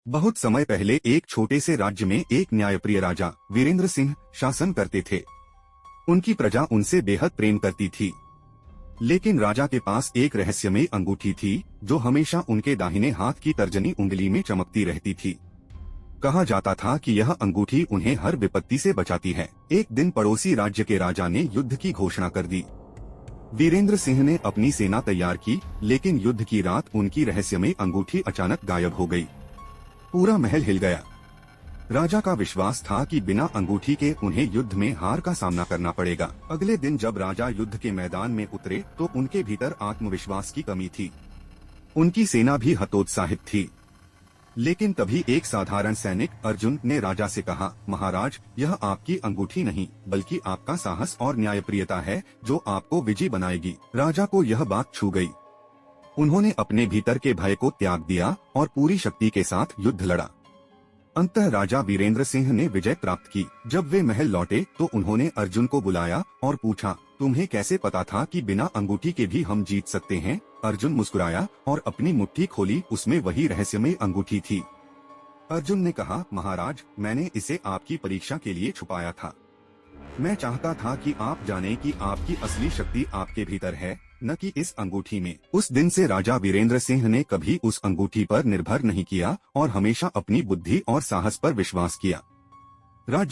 बहुत समय पहले एक छोटे से राज्य में एक न्यायप्रिय राजा वीरेंद्र सिंह शासन करते थे। उनकी प्रजा उनसे बेहद प्रेम करती थी। लेकिन राजा के पास एक रहस्यमयी अंगूठी थी जो हमेशा उनके दाहिने हाथ की तर्जनी उंगली में चमकती रहती थी। कहा जाता था कि यह अंगूठी उन्हें हर विपत्ति से बचाती है। एक दिन पड़ोसी राज्य के राजा ने युद्ध की घोषणा कर दी। वीरेंद्र सिंह ने अपनी सेना तैयार की, लेकिन युद्ध की रात उनकी रहस्यमयी अंगूठी अचानक गायब हो गई। पूरा महल हिल गया। राजा का विश्वास था कि बिना अंगूठी के उन्हें युद्ध में हार का सामना करना पड़ेगा। अगले दिन जब राजा युद्ध के मैदान में उतरे तो उनके भीतर आत्मविश्वास की कमी थी। उनकी सेना भी हतोत्साहित थी। लेकिन तभी एक साधारण सैनिक अर्जुन ने राजा से कहा, महाराज, यह आपकी अंगूठी नहीं बल्कि आपका साहस और न्यायप्रियता है जो आपको विजयी बनाएगी। राजा को यह बात छू गई। उन्होंने अपने भीतर के भय को त्याग दिया और पूरी शक्ति के साथ युद्ध लड़ा। अंततः राजा वीरेंद्र सिंह ने विजय प्राप्त की। जब वे महल लौटे तो उन्होंने अर्जुन को बुलाया और पूछा, तुम्हें कैसे पता था कि बिना अंगूठी के भी हम जीत सकते हैं? अर्जुन मुस्कुराया और अपनी मुट्ठी खोली। उसमें वही रहस्यमयी अंगूठी थी। अर्जुन ने कहा, महाराज, मैंने इसे आपकी परीक्षा के लिए छुपाया था। मैं चाहता था कि आप जानें कि आपकी असली शक्ति आपके भीतर है, न कि इस अंगूठी में। उस दिन से राजा वीरेंद्र सिंह ने कभी उस अंगूठी पर निर्भर नहीं किया और हमेशा अपनी बुद्धि और साहस पर विश्वास किया। राज्य